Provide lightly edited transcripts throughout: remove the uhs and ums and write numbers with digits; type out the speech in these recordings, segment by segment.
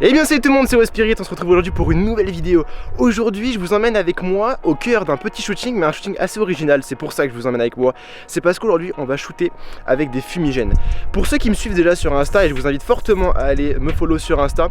Et bien salut tout le monde, c'est Spirit, on se retrouve aujourd'hui pour une nouvelle vidéo. Aujourd'hui je vous emmène avec moi au cœur d'un petit shooting, mais un shooting assez original, c'est pour ça que je vous emmène avec moi. C'est parce qu'aujourd'hui on va shooter avec des fumigènes. Pour ceux qui me suivent déjà sur Insta, et je vous invite fortement à aller me follow sur Insta,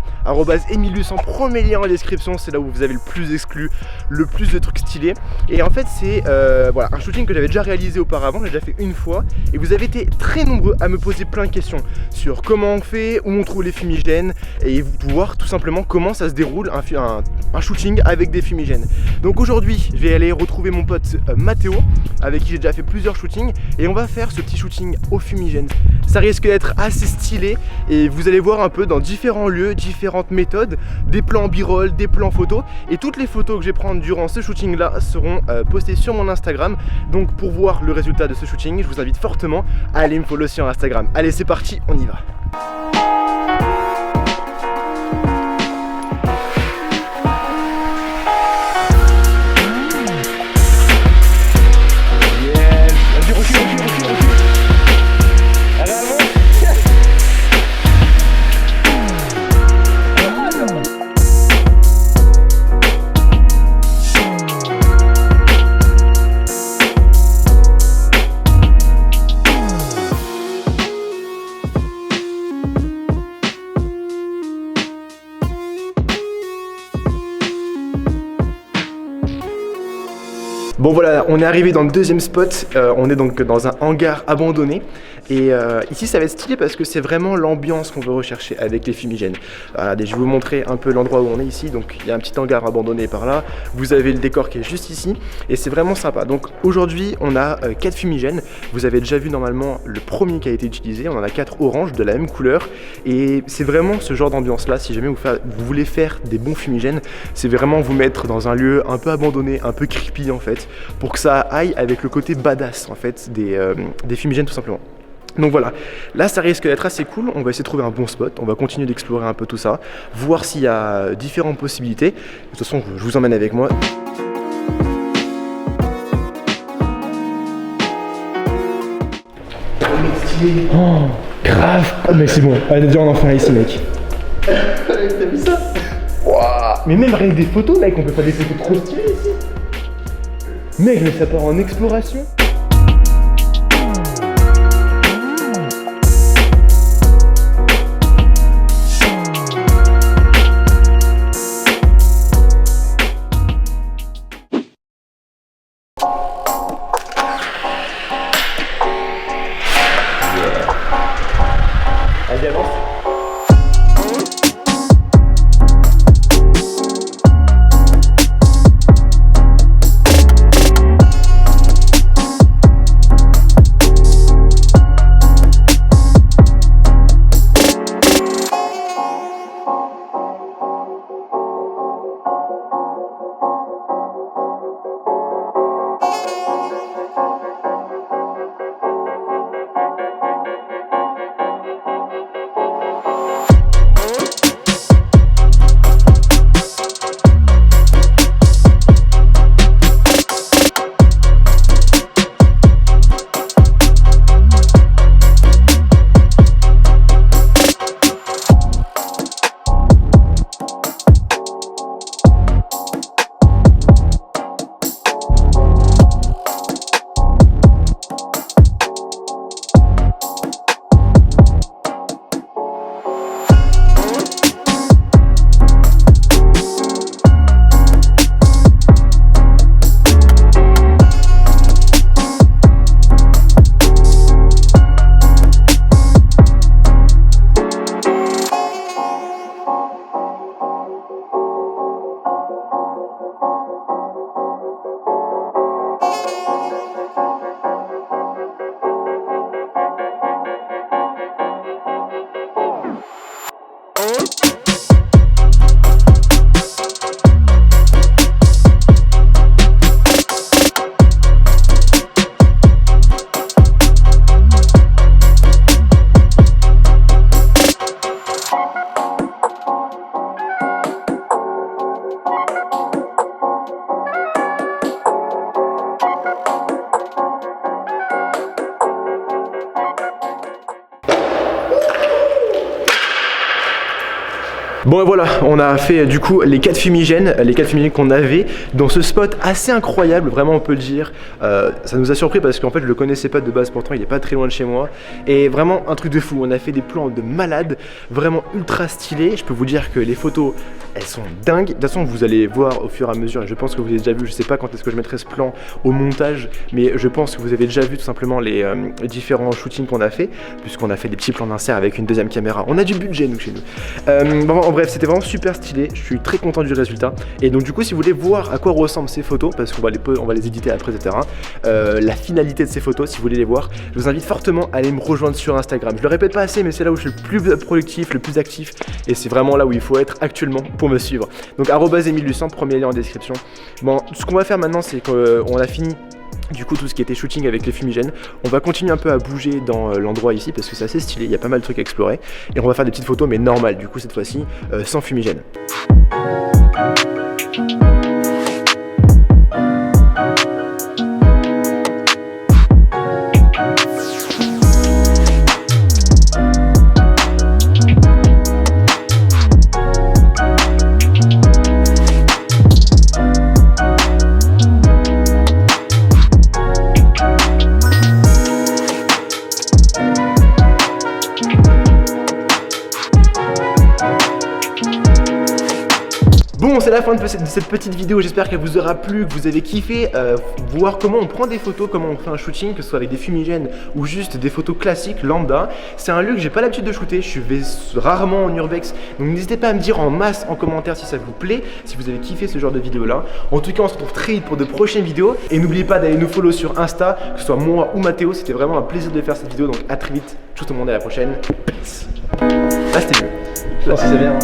@Emilus, en premier lien en description, c'est là où vous avez le plus exclu, le plus de trucs stylés. Et en fait c'est voilà, un shooting que j'avais déjà réalisé auparavant, j'ai déjà fait une fois. Et vous avez été très nombreux à me poser plein de questions sur comment on fait, où on trouve les fumigènes, et voir tout simplement comment ça se déroule un shooting avec des fumigènes. Donc aujourd'hui je vais aller retrouver mon pote Mathéo, avec qui j'ai déjà fait plusieurs shootings, et on va faire ce petit shooting au fumigène. Ça risque d'être assez stylé et vous allez voir un peu dans différents lieux, différentes méthodes, des plans b-roll, des plans photos, et toutes les photos que je vais prendre durant ce shooting là seront postées sur mon Instagram. Donc pour voir le résultat de ce shooting, je vous invite fortement à aller me follow sur Instagram. Allez, c'est parti, on y va. Bon voilà, on est arrivé dans le deuxième spot, on est donc dans un hangar abandonné. Et ici ça va être stylé parce que c'est vraiment l'ambiance qu'on veut rechercher avec les fumigènes. Voilà, je vais vous montrer un peu l'endroit où on est ici. Donc il y a un petit hangar abandonné par là, vous avez le décor qui est juste ici, et c'est vraiment sympa. Donc aujourd'hui on a 4 fumigènes, vous avez déjà vu normalement le premier qui a été utilisé, on en a 4 oranges de la même couleur. Et c'est vraiment ce genre d'ambiance là, si jamais vous voulez faire des bons fumigènes, c'est vraiment vous mettre dans un lieu un peu abandonné, un peu creepy en fait, pour que ça aille avec le côté badass en fait des fumigènes tout simplement. Donc voilà, là ça risque d'être assez cool, on va essayer de trouver un bon spot, on va continuer d'explorer un peu tout ça, voir s'il y a différentes possibilités. De toute façon je vous emmène avec moi. Oh, grave. Ah mais c'est bon, allez déjà on en fait ici mec. T'as vu ça? Wow. Mais même rien que des photos mec, on peut faire des photos trop stylées ici. Mec, mais ça part en exploration. Allez, avance. Bon et voilà, on a fait du coup les 4 fumigènes qu'on avait dans ce spot assez incroyable, vraiment on peut le dire. Ça nous a surpris parce qu'en fait je le connaissais pas de base, pourtant il est pas très loin de chez moi. Et vraiment un truc de fou, on a fait des plans de malade, vraiment ultra stylés. Je peux vous dire que les photos, elles sont dingues. De toute façon vous allez voir au fur et à mesure, et je pense que vous avez déjà vu, je sais pas quand est-ce que je mettrai ce plan au montage, mais je pense que vous avez déjà vu tout simplement les différents shootings qu'on a fait, puisqu'on a fait des petits plans d'insert avec une deuxième caméra. On a du budget nous chez nous. Bon, en bref, c'était vraiment super stylé, je suis très content du résultat. Et donc du coup si vous voulez voir à quoi ressemblent ces photos, parce qu'on va les éditer après, etc. La finalité de ces photos, si vous voulez les voir, je vous invite fortement à aller me rejoindre sur Instagram. Je le répète pas assez, mais c'est là où je suis le plus productif, le plus actif, et c'est vraiment là où il faut être actuellement pour me suivre. Donc @EmileLucent, premier lien en description. Bon, ce qu'on va faire maintenant, c'est qu'on a fini du coup tout ce qui était shooting avec les fumigènes. On va continuer un peu à bouger dans l'endroit ici parce que c'est assez stylé, il y a pas mal de trucs à explorer. Et on va faire des petites photos mais normales, du coup cette fois-ci sans fumigène. Bon, c'est la fin de cette petite vidéo, j'espère qu'elle vous aura plu, que vous avez kiffé voir comment on prend des photos, comment on fait un shooting, que ce soit avec des fumigènes ou juste des photos classiques, lambda. C'est un lieu que j'ai pas l'habitude de shooter, je vais rarement en urbex, donc n'hésitez pas à me dire en masse en commentaire si ça vous plaît, si vous avez kiffé ce genre de vidéo là. En tout cas on se retrouve très vite pour de prochaines vidéos, et n'oubliez pas d'aller nous follow sur Insta, que ce soit moi ou Mathéo, c'était vraiment un plaisir de faire cette vidéo, donc à très vite, tout le monde, à la prochaine. Peace. Là c'était mieux, là c'est bien.